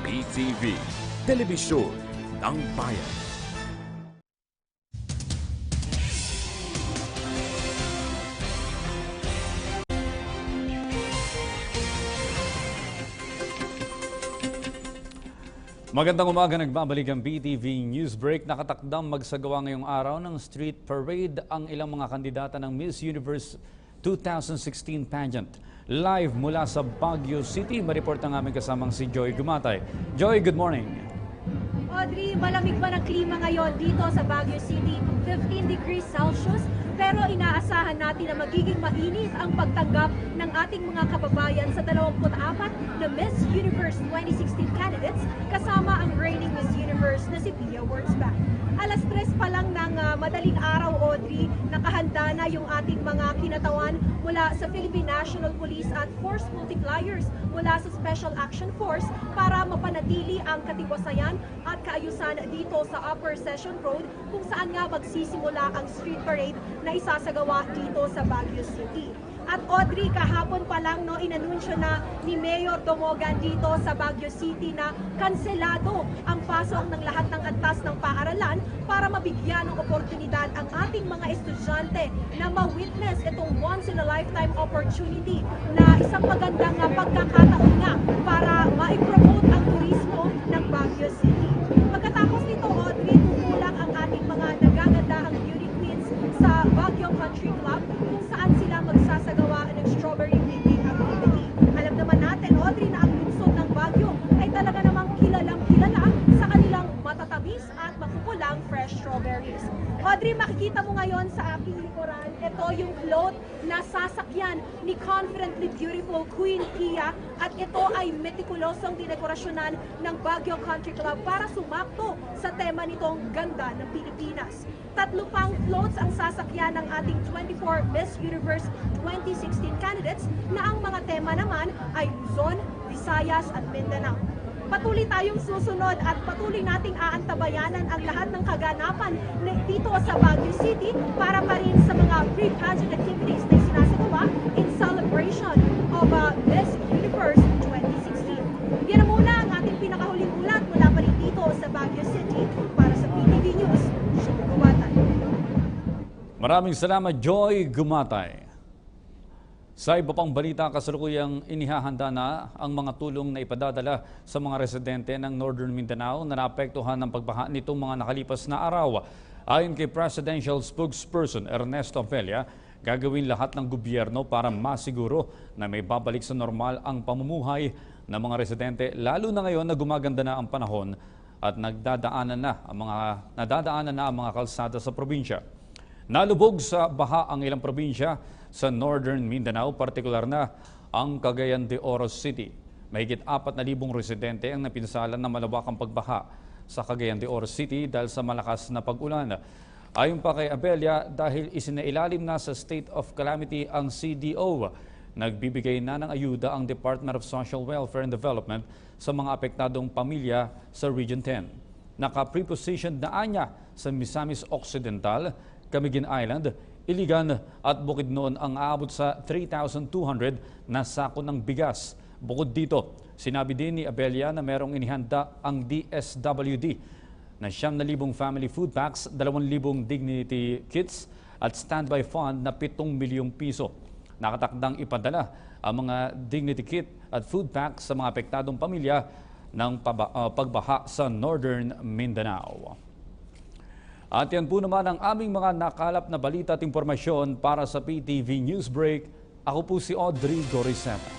PTV, Telebisyon ng Bayan. Magandang umaga, nagbabalik ang PTV Newsbreak. Nakatakdang magsagawa ngayong araw ng street parade ang ilang mga kandidata ng Miss Universe 2016 pageant. Live mula sa Baguio City, mareport ang aming kasamang si Joy Gumatay. Joy, good morning. Audrey, malamig ba ng klima ngayon dito sa Baguio City? 15 degrees Celsius. Pero inaasahan natin na magiging mainit ang pagtanggap ng ating mga kababayan sa 24 na Miss Universe 2016 candidates kasama ang reigning Miss Universe na si Pia Wurtzbach. Alas 3 pa lang ng madaling araw, Audrey, nakahanda na yung ating mga kinatawan mula sa Philippine National Police at Force Multipliers mula sa Special Action Force para mapanatili ang katiwasayan at kaayusan dito sa Upper Session Road kung saan nga magsisimula ang street parade na isasagawa dito sa Baguio City. At Audrey, kahapon pa lang inanunsyo na ni Mayor Domogan dito sa Baguio City na kanselado ang pasok ng lahat ng antas ng paaralan para mabigyan ng oportunidad ang ating mga estudyante na ma-witness itong once-in-a-lifetime opportunity na isang magandang pagkakataon nga para ma-promote ang turismo ng Baguio City. Pagkatapos nito, Audrey, tumulang ang ating mga nagagandahang beauty queens sa Baguio Country Club kung saan sila magsasagawa ng strawberry picking activity. Alam naman natin, Audrey, na ang lungsod ng Baguio ay talaga namang kilalang-kilala sa kanilang matatamis at makukulang fresh strawberries. Audrey, makikita mo ngayon sa aking likuran, ito yung float na sasakyan ni Confidently Beautiful Queen Pia at ito ay metikulosong dinekorasyonan ng Baguio Country Club para sumakto sa tema nitong Ganda ng Pilipinas. 3 pang floats ang sasakyan ng ating 24 Miss Universe 2016 candidates na ang mga tema naman ay Luzon, Visayas at Mindanao. Patuloy tayong susunod at patuloy nating aantabayanan ang lahat ng kaganapan dito sa Baguio City para pa rin sa mga pre-pageant activities na sinasagawa in celebration of Miss Universe 2016. Yan na muna ang ating pinakahuling ulat mula pa rin dito sa Baguio City para sa PTV News. Joy Gumatay. Maraming salamat, Joy Gumatay. Sa iba pang balita, kasalukuyang inihahanda na ang mga tulong na ipadadala sa mga residente ng Northern Mindanao na naapektuhan ng pagbaha nitong mga nakalipas na araw. Ayon kay Presidential Spokesperson Ernesto Abella, gagawin lahat ng gobyerno para masiguro na may babalik sa normal ang pamumuhay ng mga residente, lalo na ngayon na gumaganda na ang panahon at nadadaanan na ang mga kalsada sa probinsya. Nalubog sa baha ang ilang probinsya sa Northern Mindanao, partikular na ang Cagayan de Oro City. Mahigit 4,000 residente ang napinsalan ng malawakang pagbaha sa Cagayan de Oro City dahil sa malakas na pag-ulan. Ayon pa kay Abella, dahil isinailalim na sa state of calamity ang CDO, nagbibigay na ng ayuda ang Department of Social Welfare and Development sa mga apektadong pamilya sa Region 10. Naka-preposition na anya sa Misamis Occidental, Camiguin Island, Iligan at Bukidnon ang aabot sa 3,200 na sako ng bigas. Bukod dito, sinabi din ni Abella na merong inihanda ang DSWD na 9,000 family food packs, 2,000 dignity kits at standby fund na 7 milyong piso. Nakatakdang ipadala ang mga dignity kit at food packs sa mga apektadong pamilya ng pagbaha sa Northern Mindanao. At yan po naman ang aming mga nakalap na balita at impormasyon para sa PTV Newsbreak. Ako po si Audrey Goriseta.